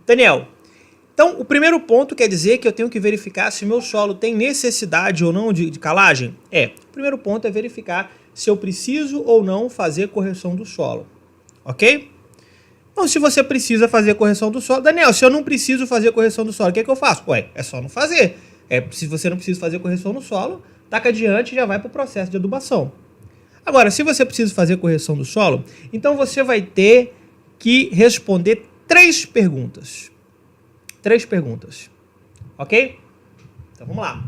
Daniel, então o primeiro ponto quer dizer que eu tenho que verificar se o meu solo tem necessidade ou não de calagem? O primeiro ponto é verificar se eu preciso ou não fazer correção do solo, ok? Então, se você precisa fazer correção do solo... Daniel, se eu não preciso fazer correção do solo, o que é que eu faço? Ué, é só não fazer. Se você não precisa fazer correção no solo, taca adiante e já vai para o processo de adubação. Agora, se você precisa fazer correção do solo, então você vai ter que responder 3 perguntas. 3 perguntas, ok? Então, vamos lá.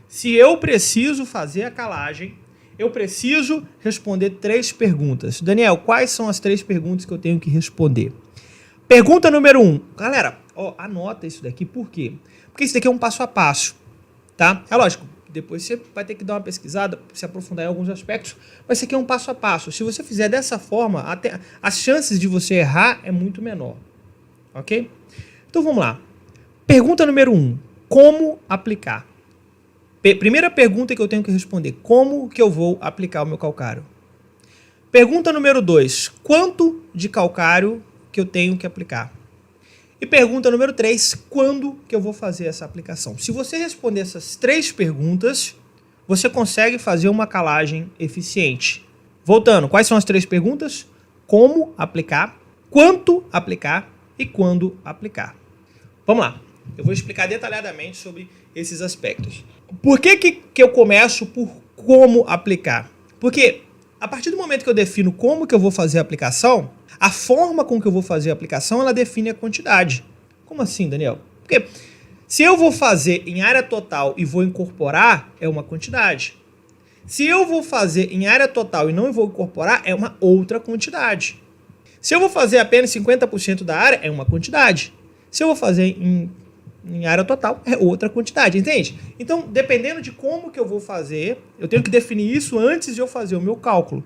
Se eu preciso fazer a calagem, eu preciso responder 3 perguntas. Daniel, quais são as 3 perguntas que eu tenho que responder? Pergunta número 1. Galera, anota isso daqui. Por quê? Porque isso daqui é um passo a passo, tá? É lógico, depois você vai ter que dar uma pesquisada, se aprofundar em alguns aspectos, mas isso aqui é um passo a passo. Se você fizer dessa forma, até as chances de você errar é muito menor, ok? Então vamos lá. Pergunta número 1. Como aplicar? Primeira pergunta que eu tenho que responder. Como que eu vou aplicar o meu calcário? Pergunta número 2. Quanto de calcário que eu tenho que aplicar? E pergunta número 3. Quando que eu vou fazer essa aplicação? Se você responder essas 3 perguntas, você consegue fazer uma calagem eficiente. Voltando, quais são as 3 perguntas? Como aplicar, quanto aplicar e quando aplicar. Vamos lá. Eu vou explicar detalhadamente sobre esses aspectos. Por que eu começo por como aplicar? Porque a partir do momento que eu defino como que eu vou fazer a aplicação, a forma com que eu vou fazer a aplicação, ela define a quantidade. Como assim, Daniel? Porque se eu vou fazer em área total e vou incorporar, é uma quantidade. Se eu vou fazer em área total e não vou incorporar, é uma outra quantidade. Se eu vou fazer apenas 50% da área, é uma quantidade. Se eu vou fazer em área total, é outra quantidade, entende? Então, dependendo de como que eu vou fazer, eu tenho que definir isso antes de eu fazer o meu cálculo.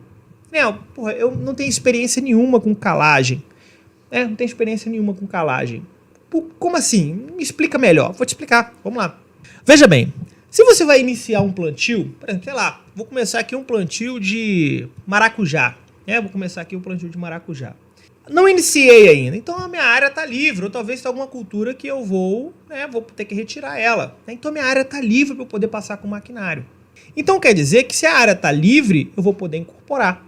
Eu não tenho experiência nenhuma com calagem. Não tenho experiência nenhuma com calagem. Como assim? Me explica melhor. Vou te explicar. Vamos lá. Veja bem, se você vai iniciar um plantio, por exemplo, sei lá, vou começar aqui um plantio de maracujá. Vou começar aqui um plantio de maracujá. Não iniciei ainda, então a minha área está livre, ou talvez tenha alguma cultura que eu vou ter que retirar ela. Então a minha área está livre para eu poder passar com o maquinário. Então quer dizer que se a área está livre, eu vou poder incorporar.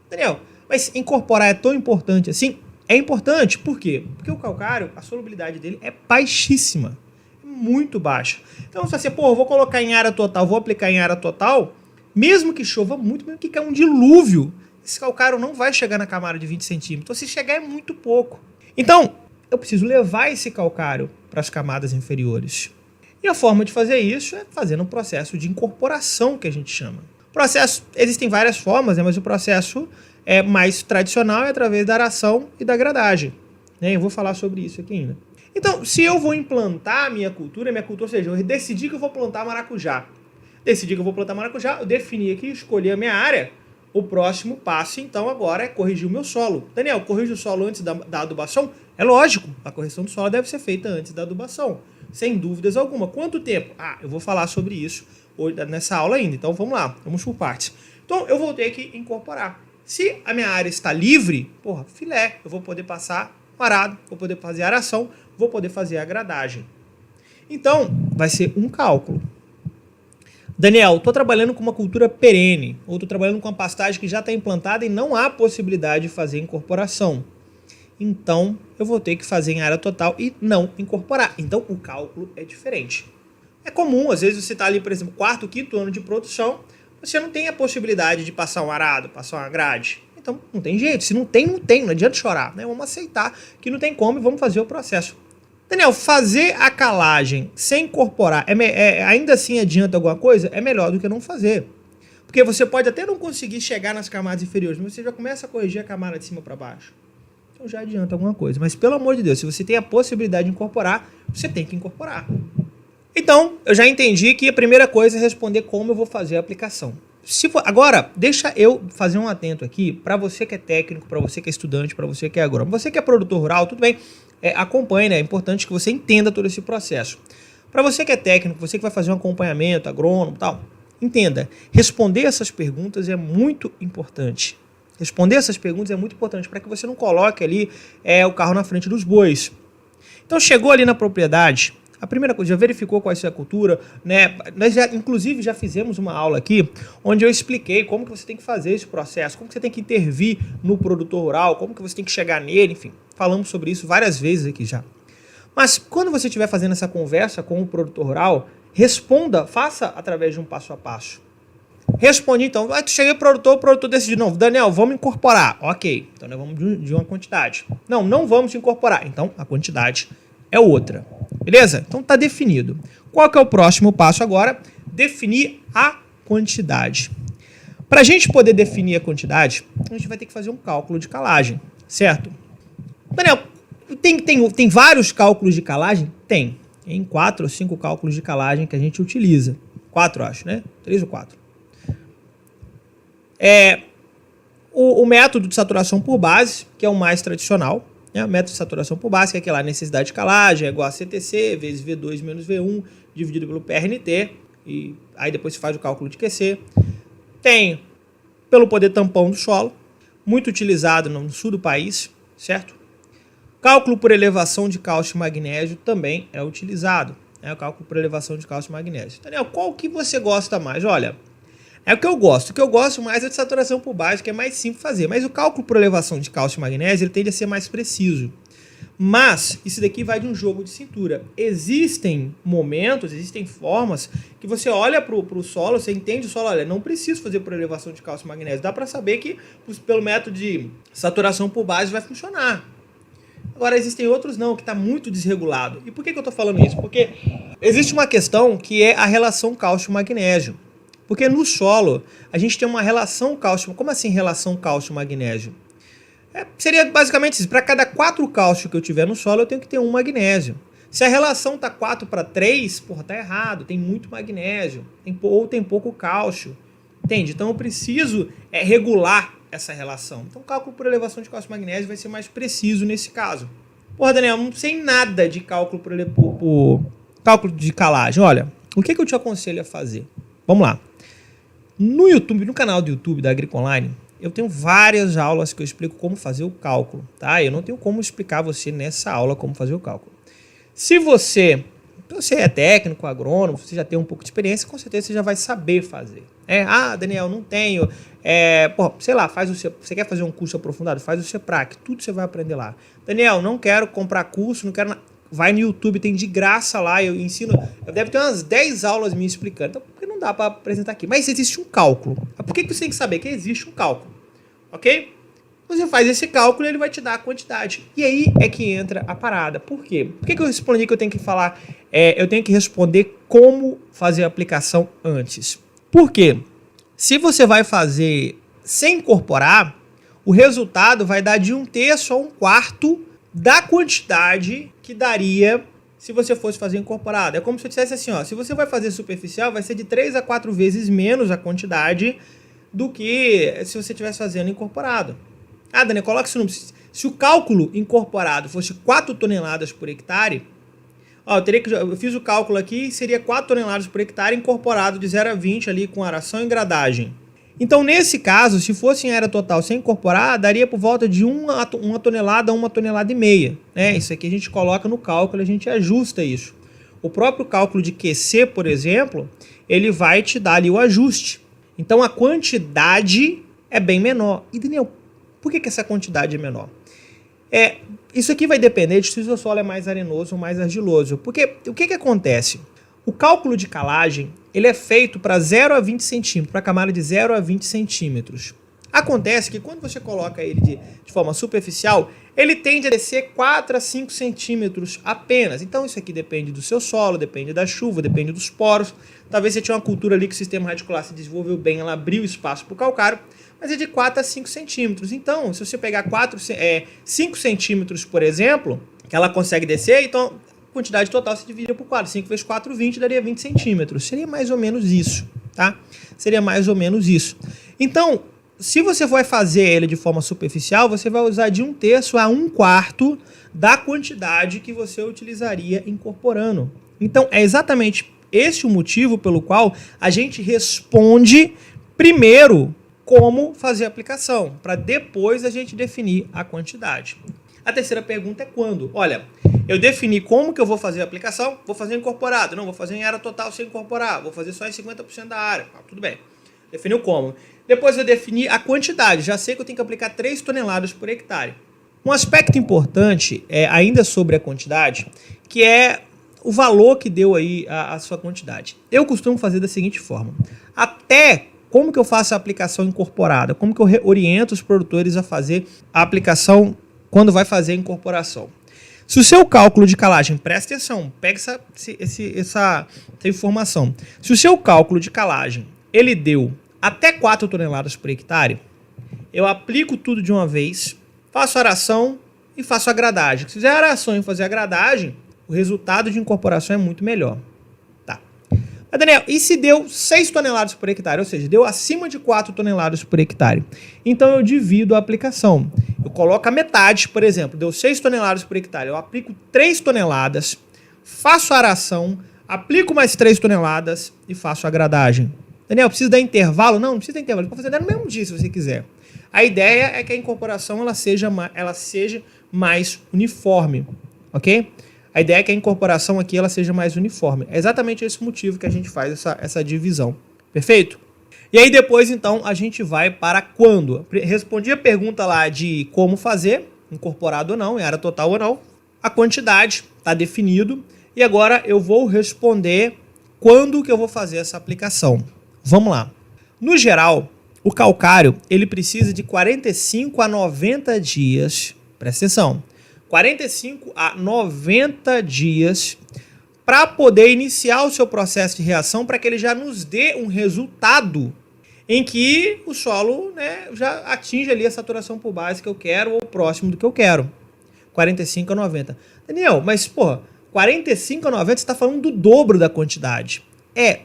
Daniel, mas incorporar é tão importante assim? É importante, por quê? Porque o calcário, a solubilidade dele é baixíssima, é muito baixa. Então se você, eu vou colocar em área total, vou aplicar em área total, mesmo que chova muito, mesmo que caia um dilúvio, esse calcário não vai chegar na camada de 20 centímetros. Então, se chegar é muito pouco. Então, eu preciso levar esse calcário para as camadas inferiores. E a forma de fazer isso é fazendo um processo de incorporação, que a gente chama. Existem várias formas, mas o processo mais tradicional é através da aração e da gradagem. Eu vou falar sobre isso aqui ainda. Então, se eu vou implantar a minha cultura, ou seja, eu decidi que eu vou plantar maracujá. Eu defini aqui, escolhi a minha área. O próximo passo, então, agora é corrigir o meu solo. Daniel, corrige o solo antes da adubação? É lógico, a correção do solo deve ser feita antes da adubação, sem dúvidas alguma. Quanto tempo? Eu vou falar sobre isso nessa aula ainda, então vamos lá, vamos por partes. Então, eu vou ter que incorporar. Se a minha área está livre, filé, eu vou poder passar arado, vou poder fazer aração, vou poder fazer a gradagem. Então, vai ser um cálculo. Daniel, estou trabalhando com uma cultura perene, ou estou trabalhando com uma pastagem que já está implantada e não há possibilidade de fazer incorporação. Então, eu vou ter que fazer em área total e não incorporar. Então, o cálculo é diferente. É comum, às vezes você está ali, por exemplo, 4º, 5º ano de produção, você não tem a possibilidade de passar um arado, passar uma grade. Então, não tem jeito. Se não tem, não adianta chorar. Vamos aceitar que não tem como e vamos fazer o processo. Daniel, fazer a calagem sem incorporar, ainda assim adianta alguma coisa? É melhor do que não fazer. Porque você pode até não conseguir chegar nas camadas inferiores, mas você já começa a corrigir a camada de cima para baixo. Então já adianta alguma coisa. Mas pelo amor de Deus, se você tem a possibilidade de incorporar, você tem que incorporar. Então, eu já entendi que a primeira coisa é responder como eu vou fazer a aplicação. Agora, deixa eu fazer um atento aqui para você que é técnico, para você que é estudante, para você que é agrônomo. Você que é produtor rural, tudo bem, acompanhe, é importante que você entenda todo esse processo. Para você que é técnico, você que vai fazer um acompanhamento, agrônomo e tal, entenda, responder essas perguntas é muito importante. Responder essas perguntas é muito importante para que você não coloque ali o carro na frente dos bois. Então chegou ali na propriedade, a primeira coisa, já verificou qual é a sua cultura, né? Nós inclusive já fizemos uma aula aqui onde eu expliquei como que você tem que fazer esse processo, como que você tem que intervir no produtor rural, como que você tem que chegar nele, enfim, falamos sobre isso várias vezes aqui já. Mas quando você estiver fazendo essa conversa com o produtor rural, responda, faça através de um passo a passo. Responde então, cheguei pro produtor, o produtor decidiu, não, Daniel, vamos incorporar. Ok, então nós vamos de uma quantidade. Não, não vamos incorporar, então a quantidade é outra. Beleza? Então tá definido. Qual que é o próximo passo agora? Definir a quantidade. Para a gente poder definir a quantidade, a gente vai ter que fazer um cálculo de calagem, certo? Daniel, tem vários cálculos de calagem? Tem. Tem 4 ou 5 cálculos de calagem que a gente utiliza. 4, acho, né? 3 ou 4. O método de saturação por base, que é o mais tradicional, né? O método de saturação por base, que é aquela necessidade de calagem, é igual a CTC vezes V2 menos V1, dividido pelo PRNT, e aí depois se faz o cálculo de QC. Tem pelo poder tampão do solo, muito utilizado no sul do país, certo? Cálculo por elevação de cálcio e magnésio também é utilizado, né? O cálculo por elevação de cálcio e magnésio. Daniel, qual que você gosta mais? Olha, é o que eu gosto. O que eu gosto mais é de saturação por base, que é mais simples fazer. Mas o cálculo por elevação de cálcio e magnésio, ele tende a ser mais preciso. Mas isso daqui vai de um jogo de cintura. Existem momentos, existem formas que você olha para o solo, você entende o solo, olha, não preciso fazer por elevação de cálcio e magnésio. Dá para saber que pelo método de saturação por base vai funcionar. Agora, existem outros não, que está muito desregulado. E por que eu estou falando isso? Porque existe uma questão que é a relação cálcio-magnésio. Porque no solo, a gente tem uma relação cálcio. Como assim relação cálcio-magnésio? Seria basicamente isso. Para cada 4 cálcio que eu tiver no solo, eu tenho que ter 1 magnésio. Se a relação tá 4:3, porra, tá errado. Tem muito magnésio. Ou tem pouco cálcio. Entende? Então eu preciso regular essa relação. Então o cálculo por elevação de cálcio e magnésio vai ser mais preciso nesse caso. Porra, Daniel, não sei nada de cálculo por cálculo de calagem. Olha, o que eu te aconselho a fazer? Vamos lá. No YouTube, no canal do YouTube da Agricoline, eu tenho várias aulas que eu explico como fazer o cálculo, tá? Eu não tenho como explicar a você nessa aula como fazer o cálculo. Se você é técnico, agrônomo, você já tem um pouco de experiência, com certeza você já vai saber fazer. Daniel, não tenho. Sei lá, você quer fazer um curso aprofundado? Faz o CEPRAC, tudo você vai aprender lá. Daniel, não quero comprar curso, não quero... Vai no YouTube, tem de graça lá, eu ensino. Deve ter umas 10 aulas me explicando. Então, porque não dá para apresentar aqui. Mas existe um cálculo. Por que você tem que saber que existe um cálculo? Ok? Você faz esse cálculo e ele vai te dar a quantidade. E aí é que entra a parada. Por quê? Por que eu respondi que eu tenho que falar? Eu tenho que responder como fazer a aplicação antes. Por quê? Se você vai fazer sem incorporar, o resultado vai dar de 1/3 a 1/4 da quantidade que daria se você fosse fazer incorporado. É como se eu dissesse assim, ó, se você vai fazer superficial, vai ser de 3 a 4 vezes menos a quantidade do que se você estivesse fazendo incorporado. Daniel, coloca esse número. Se o cálculo incorporado fosse 4 toneladas por hectare, eu fiz o cálculo aqui, seria 4 toneladas por hectare incorporado de 0 a 20 ali com aração e gradagem. Então, nesse caso, se fosse em área total sem incorporar, daria por volta de 1 tonelada a 1,5 tonelada. Né? Isso aqui a gente coloca no cálculo, a gente ajusta isso. O próprio cálculo de QC, por exemplo, ele vai te dar ali o ajuste. Então, a quantidade é bem menor. E, Daniel, por que essa quantidade é menor? Isso aqui vai depender de se o seu solo é mais arenoso ou mais argiloso. Porque o que acontece? O cálculo de calagem ele é feito para 0 a 20 centímetros, para a camada de 0 a 20 centímetros. Acontece que quando você coloca ele de forma superficial, ele tende a descer 4 a 5 centímetros apenas. Então isso aqui depende do seu solo, depende da chuva, depende dos poros. Talvez você tinha uma cultura ali que o sistema radicular se desenvolveu bem, ela abriu espaço para o calcário, mas é de 4 a 5 centímetros. Então, se você pegar 5 centímetros, por exemplo, que ela consegue descer, então a quantidade total se divide por 4. 5 vezes 4, 20, daria 20 centímetros. Seria mais ou menos isso, tá? Seria mais ou menos isso. Então, se você vai fazer ele de forma superficial, você vai usar de 1/3 a 1/4 da quantidade que você utilizaria incorporando. Então, é exatamente esse o motivo pelo qual a gente responde primeiro como fazer a aplicação, para depois a gente definir a quantidade. A terceira pergunta é quando? Olha, Eu defini como que eu vou fazer a aplicação, vou fazer incorporado, não, vou fazer em área total sem incorporar, vou fazer só em 50% da área, tudo bem. Defini o como. Depois eu defini a quantidade, já sei que eu tenho que aplicar 3 toneladas por hectare. Um aspecto importante, ainda sobre a quantidade, que é o valor que deu aí a sua quantidade. Eu costumo fazer da seguinte forma, até como que eu faço a aplicação incorporada, como que eu oriento os produtores a fazer a aplicação quando vai fazer a incorporação. Se o seu cálculo de calagem, presta atenção, pega essa informação. Se o seu cálculo de calagem, ele deu até 4 toneladas por hectare, eu aplico tudo de uma vez, faço a aração e faço a gradagem. Se fizer a aração e fazer a gradagem, o resultado de incorporação é muito melhor. Tá. Mas, Daniel, e se deu 6 toneladas por hectare? Ou seja, deu acima de 4 toneladas por hectare. Então eu divido a aplicação. Eu coloco a metade, por exemplo, deu 6 toneladas por hectare. Eu aplico 3 toneladas, faço a aração, aplico mais 3 toneladas e faço a gradagem. Daniel, precisa dar intervalo? Não, não precisa dar intervalo. Você pode fazer no mesmo dia, se você quiser. A ideia é que a incorporação ela seja mais uniforme, ok? A ideia é que a incorporação aqui ela seja mais uniforme. É exatamente esse motivo que a gente faz essa divisão. Perfeito? E aí depois, então, a gente vai para quando. Respondi a pergunta lá de como fazer, incorporado ou não, em área total ou não. A quantidade está definido. E agora eu vou responder quando que eu vou fazer essa aplicação. Vamos lá. No geral, o calcário ele precisa de 45 a 90 dias. Presta atenção. 45 a 90 dias para poder iniciar o seu processo de reação, para que ele já nos dê um resultado em que o solo, né, já atinge ali a saturação por base que eu quero ou próximo do que eu quero. 45 a 90. Daniel, mas, porra, 45 a 90 você está falando do dobro da quantidade.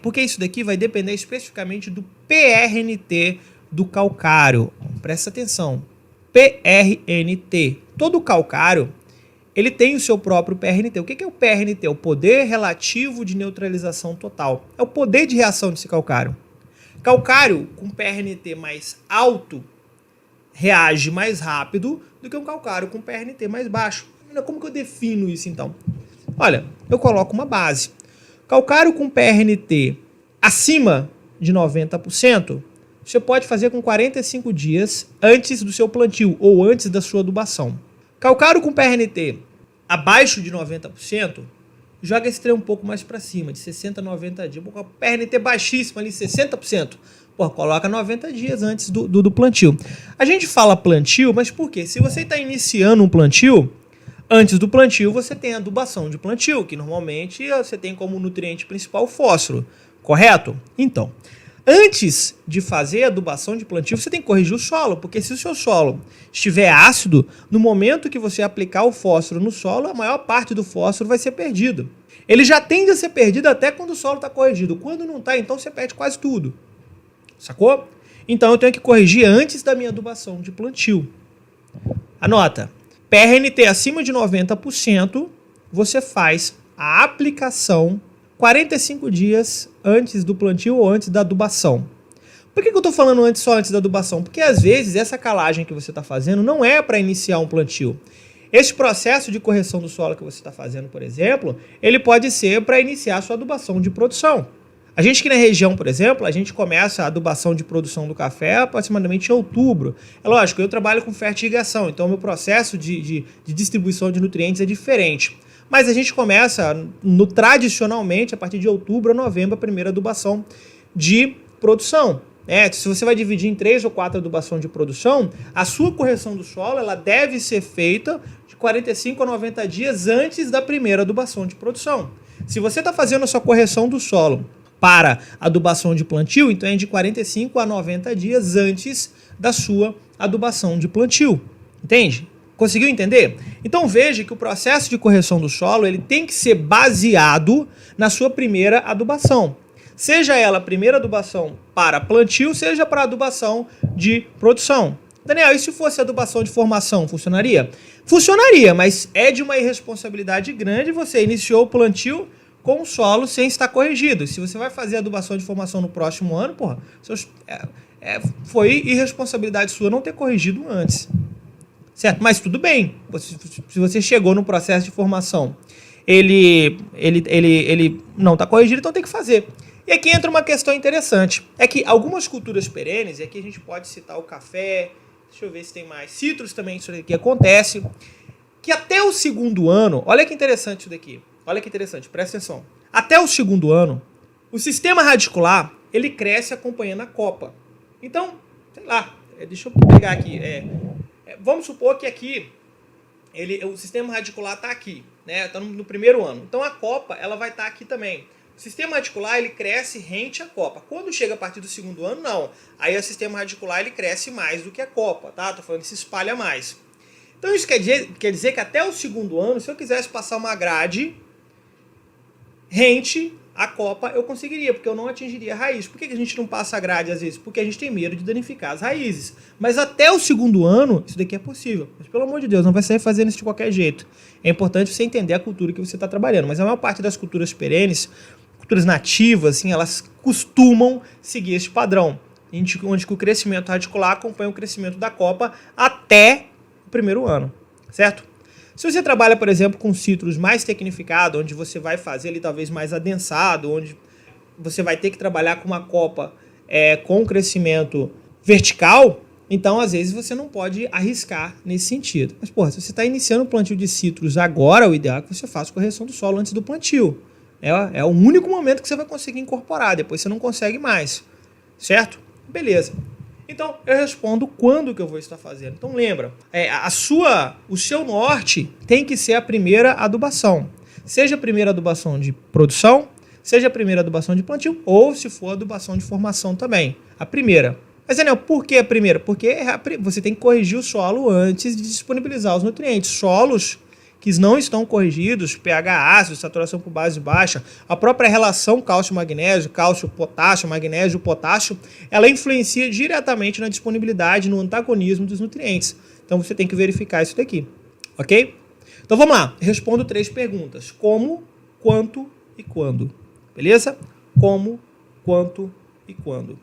Porque isso daqui vai depender especificamente do PRNT do calcário. Presta atenção. PRNT. Todo calcário, ele tem o seu próprio PRNT. O que é o PRNT? O poder relativo de neutralização total. É o poder de reação desse calcário. Calcário com PRNT mais alto reage mais rápido do que um calcário com PRNT mais baixo. Como que eu defino isso então? Olha, eu coloco uma base. Calcário com PRNT acima de 90%, você pode fazer com 45 dias antes do seu plantio ou antes da sua adubação. Calcário com PRNT abaixo de 90%, joga esse trem um pouco mais para cima, de 60 a 90 dias. PRNT baixíssimo ali, 60%. Coloca 90 dias antes do plantio. A gente fala plantio, mas por quê? Se você está iniciando um plantio, antes do plantio você tem a adubação de plantio, que normalmente você tem como nutriente principal o fósforo, correto? Então, antes de fazer a adubação de plantio, você tem que corrigir o solo, porque se o seu solo estiver ácido, no momento que você aplicar o fósforo no solo, a maior parte do fósforo vai ser perdido. Ele já tende a ser perdido até quando o solo está corrigido. Quando não está, então você perde quase tudo. Sacou? Então eu tenho que corrigir antes da minha adubação de plantio. Anota. PRNT acima de 90%, você faz a aplicação 45 dias antes do plantio ou antes da adubação. Por que eu estou falando só antes da adubação? Porque às vezes essa calagem que você está fazendo não é para iniciar um plantio. Esse processo de correção do solo que você está fazendo, por exemplo, ele pode ser para iniciar a sua adubação de produção. A gente aqui na região, por exemplo, a gente começa a adubação de produção do café aproximadamente em outubro. É lógico, eu trabalho com fertirrigação, então o meu processo de distribuição de nutrientes é diferente. Mas a gente começa, tradicionalmente, a partir de outubro a novembro, a primeira adubação de produção. Se você vai dividir em 3 ou 4 adubações de produção, a sua correção do solo ela deve ser feita de 45 a 90 dias antes da primeira adubação de produção. Se você está fazendo a sua correção do solo para adubação de plantio, então é de 45 a 90 dias antes da sua adubação de plantio. Entende? Conseguiu entender? Então veja que o processo de correção do solo ele tem que ser baseado na sua primeira adubação. Seja ela a primeira adubação para plantio, seja para adubação de produção. Daniel, e se fosse adubação de formação, funcionaria? Funcionaria, mas é de uma irresponsabilidade grande você iniciou o plantio com o solo sem estar corrigido. Se você vai fazer adubação de formação no próximo ano, foi irresponsabilidade sua não ter corrigido antes. certo? Mas tudo bem, se você chegou no processo de formação, ele não está corrigido, então tem que fazer. E aqui entra uma questão interessante, é que algumas culturas perenes, e aqui a gente pode citar o café, deixa eu ver se tem mais, citros também, isso aqui acontece, que até o segundo ano, olha que interessante isso daqui, olha que interessante, presta atenção, até o segundo ano, o sistema radicular, ele cresce acompanhando a copa. Então, sei lá, deixa eu pegar aqui, vamos supor que aqui, o sistema radicular está aqui, né? Está no primeiro ano. Então a copa ela vai estar aqui também. O sistema radicular ele cresce rente à copa. Quando chega a partir do segundo ano, não. Aí o sistema radicular ele cresce mais do que a copa, tá? Tô falando que se espalha mais. Então isso quer dizer que até o segundo ano, se eu quisesse passar uma grade rente à copa, eu conseguiria, porque eu não atingiria a raiz. Por que a gente não passa a grade às vezes? Porque a gente tem medo de danificar as raízes. Mas até o segundo ano, isso daqui é possível. Mas pelo amor de Deus, não vai sair fazendo isso de qualquer jeito. É importante você entender a cultura que você está trabalhando. Mas a maior parte das culturas perenes, culturas nativas, assim, elas costumam seguir esse padrão. Onde o crescimento radicular acompanha o crescimento da copa até o primeiro ano, certo? Se você trabalha, por exemplo, com citros mais tecnificados, onde você vai fazer ele talvez mais adensado, onde você vai ter que trabalhar com uma copa com crescimento vertical, então às vezes você não pode arriscar nesse sentido. Mas, porra, se você está iniciando o plantio de citros agora, o ideal é que você faça correção do solo antes do plantio. É o único momento que você vai conseguir incorporar, depois você não consegue mais, certo? Beleza. Então, eu respondo quando que eu vou estar fazendo. Então, lembra, o seu norte tem que ser a primeira adubação. Seja a primeira adubação de produção, seja a primeira adubação de plantio, ou se for adubação de formação também. A primeira. Mas, Daniel, por que a primeira? Porque você tem que corrigir o solo antes de disponibilizar os nutrientes. Solos que não estão corrigidos, pH ácido, saturação por base baixa, a própria relação cálcio-magnésio, cálcio-potássio, magnésio-potássio, ela influencia diretamente na disponibilidade, no antagonismo dos nutrientes. Então você tem que verificar isso daqui, ok? Então vamos lá, respondo 3 perguntas. Como, quanto e quando, beleza? Como, quanto e quando.